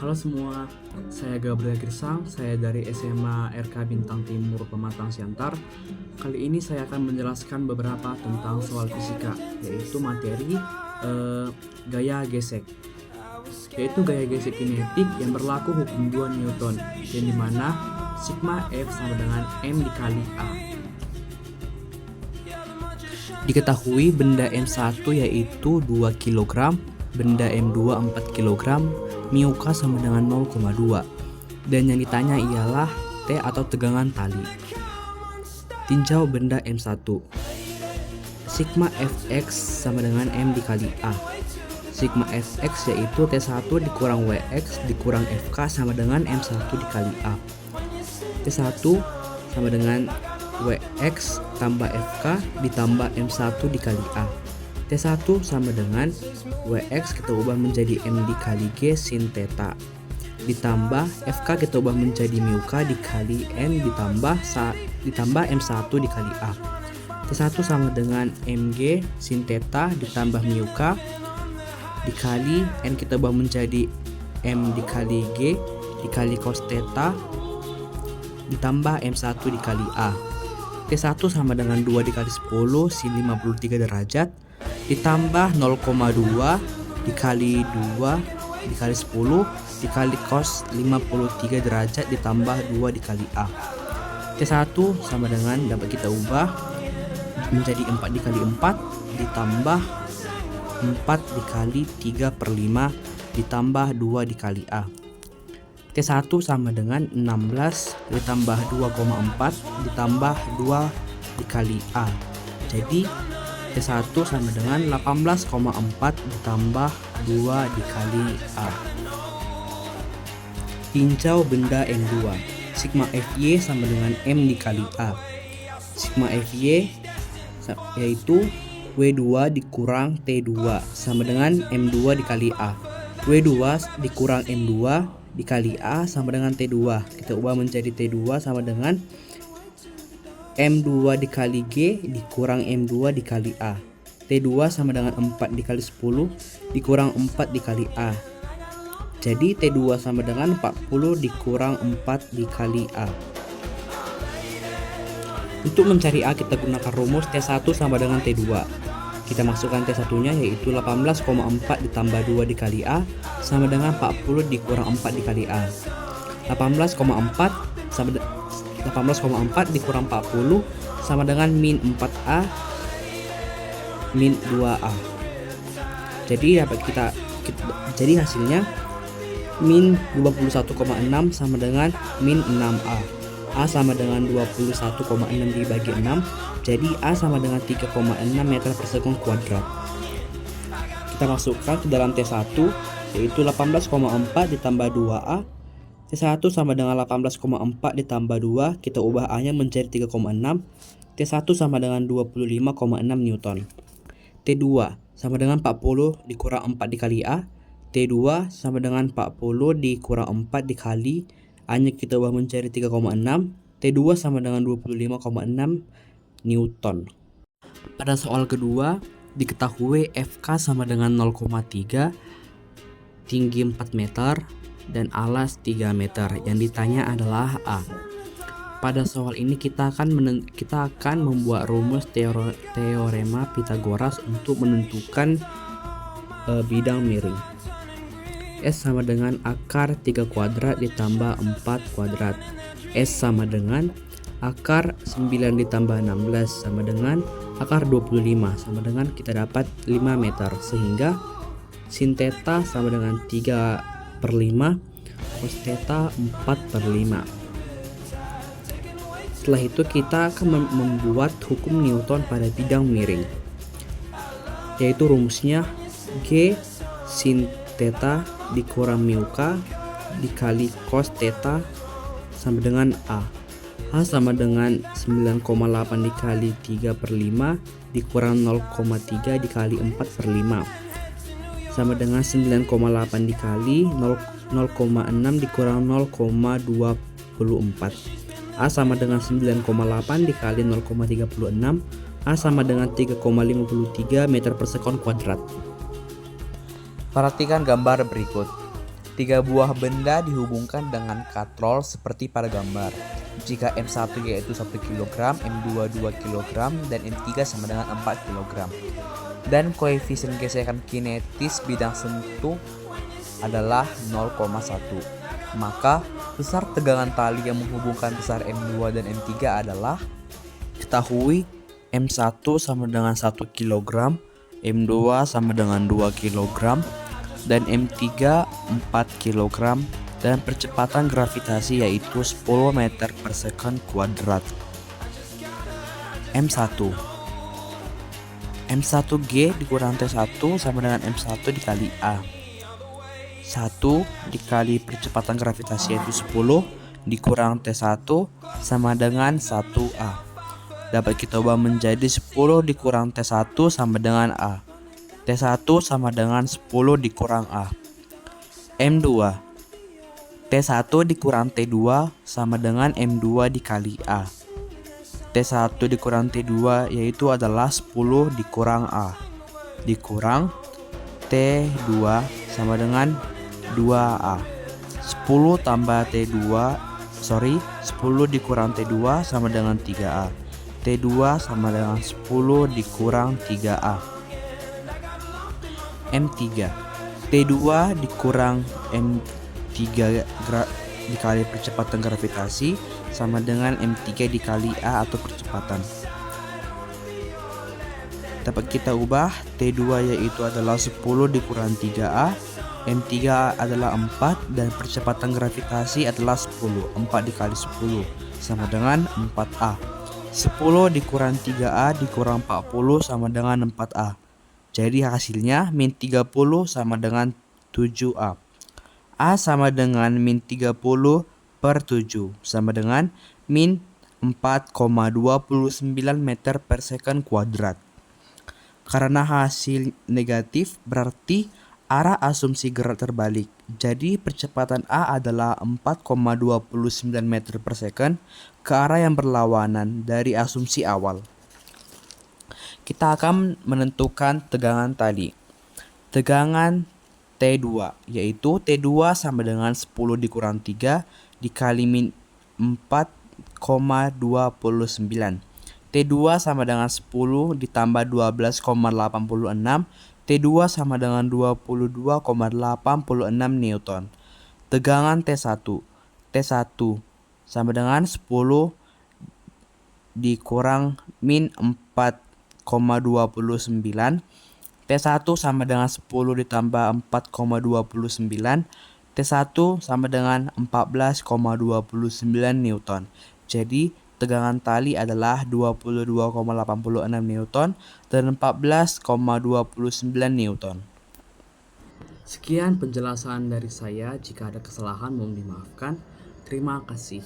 Halo semua, saya Gabriel Girsang, saya dari SMA RK Bintang Timur Pematang Siantar. Kali ini saya akan menjelaskan beberapa tentang soal fisika, yaitu materi gaya gesek. Yaitu gaya gesek kinetik yang berlaku hukum 2 Newton, yang dimana sigma F sama dengan M dikali A. Diketahui benda M1 yaitu 2 kg, benda M2 4 kg, mu K sama dengan 0,2. Dan yang ditanya ialah T atau tegangan tali. Tinjau benda M1. Sigma Fx sama dengan M dikali A. Sigma Fx yaitu T1 dikurang Wx dikurang Fk sama dengan M1 dikali A. T1 sama dengan Wx tambah Fk ditambah M1 dikali A. T1 sama dengan Wx kita ubah menjadi M dikali G sin theta ditambah Fk kita ubah menjadi mu K dikali N ditambah M1 dikali A. T1 sama dengan Mg sin theta ditambah mu K dikali N kita ubah menjadi M dikali G dikali cos theta ditambah M1 dikali A. T1 sama dengan 2 dikali 10 sin 53 derajat ditambah 0,2 dikali 2 dikali 10 dikali cos 53 derajat ditambah 2 dikali A. T1 sama dengan dapat kita ubah menjadi 4 dikali 4 ditambah 4 dikali 3/5 ditambah 2 dikali A. T1 sama dengan 16 ditambah 2,4 ditambah 2 dikali A. Jadi T1 sama dengan 18,4 ditambah 2 dikali A. Tinjau benda M2. Sigma Fy sama dengan M dikali A. Sigma Fy yaitu W2 dikurang T2 sama dengan M2 dikali A. W2 dikurang M2 dikali A sama dengan T2. Kita ubah menjadi T2 sama dengan M2 dikali G dikurang M2 dikali A. T2 sama dengan 4 dikali 10 dikurang 4 dikali A. Jadi T2 sama dengan 40 dikurang 4 dikali A. Untuk mencari A kita gunakan rumus T1 sama dengan T2. Kita masukkan T1 nya yaitu 18,4 ditambah 2 dikali A sama dengan 40 dikurang 4 dikali A. 18,4 dikurang 40 sama dengan min 4A min 2A. Jadi jadi hasilnya min 21,6 sama dengan min 6A. A sama dengan 21,6 dibagi 6. Jadi A sama dengan 3,6 meter per sekund kuadrat. Kita masukkan ke dalam T1 yaitu 18,4 ditambah 2A. T1 sama dengan 18,4 ditambah 2, kita ubah A nya menjadi 3,6. T1 sama dengan 25,6 Newton. T2 sama dengan 40 dikurang 4 dikali A. T2 sama dengan 40 dikurang 4 dikali A nya kita ubah menjadi 3,6. T2 sama dengan 25,6 Newton. Pada soal kedua, diketahui Fk sama dengan 0,3, tinggi 4 meter, dan alas 3 meter. Yang ditanya adalah A. Pada soal ini kita akan membuat rumus teorema Pythagoras untuk menentukan bidang miring. S sama dengan akar 3 kuadrat ditambah 4 kuadrat. S sama dengan akar 9 ditambah 16 sama dengan akar 25 sama dengan kita dapat 5 meter. Sehingga sin theta sama dengan 3/5, cos theta 4/5. Setelah itu kita akan membuat hukum Newton pada bidang miring, yaitu rumusnya G sin theta dikurang mu K dikali cos theta sama dengan A. A sama dengan 9,8 dikali 3/5 dikurang 0,3 dikali 4/5 sama dengan 9,8 dikali 0,6 dikurang 0,24. A sama dengan 9,8 dikali 0,36. A sama dengan 3,53 meter per sekund kuadrat. Perhatikan gambar berikut. Tiga buah benda dihubungkan dengan katrol seperti pada gambar. Jika M1 yaitu 1 kg, M2 2 kg, dan M3 sama dengan 4 kg. Dan koefisien gesekan kinetis bidang sentuh adalah 0,1. Maka besar tegangan tali yang menghubungkan besar M2 dan M3 adalah, ketahui M1 sama dengan 1 kg, M2 sama dengan 2 kg, dan M3 4 kg, dan percepatan gravitasi yaitu 10 meter per second kuadrat. M1G dikurang T1 sama dengan M1 dikali A. 1 dikali percepatan gravitasi yaitu 10 dikurang T1 sama dengan 1A. Dapat kita ubah menjadi 10 dikurang T1 sama dengan A. T1 sama dengan 10 dikurang A. M2. T1 dikurang T2 sama dengan M2 dikali A. T1 dikurang T2 yaitu adalah 10 dikurang A. Dikurang T2 sama dengan 2A. 10 tambah T2, 10 dikurang T2 sama dengan 3A. T2 sama dengan 10 dikurang 3A. M3. T2 dikurang M3 dikali percepatan gravitasi sama dengan M3 dikali A atau percepatan. Dapat kita ubah T2 yaitu adalah 10 dikurang 3A, M3 adalah 4, dan percepatan gravitasi adalah 10. 4 dikali 10 sama dengan 4A. 10 dikurang 3A dikurang 40 sama dengan 4A. Jadi hasilnya min 30 sama dengan 7A. A sama dengan min 30 per 7 sama dengan min 4,29 meter per second kuadrat. Karena hasil negatif berarti arah asumsi gerak terbalik. Jadi percepatan A adalah 4,29 meter per second ke arah yang berlawanan dari asumsi awal. Kita akan menentukan tegangan tali. Tegangan T2 yaitu T2 sama dengan 10 dikurang 3 dikali min 4,29. T2 sama dengan 10 ditambah 12,86. T2 sama dengan 22,86 Newton. Tegangan T1. T1 sama dengan 10 dikurang min 4,29. T1 sama dengan 10 ditambah 4,29. T1 sama dengan 14,29 Newton. Jadi tegangan tali adalah 22,86 Newton dan 14,29 Newton. Sekian penjelasan dari saya. Jika ada kesalahan mohon dimaafkan. Terima kasih.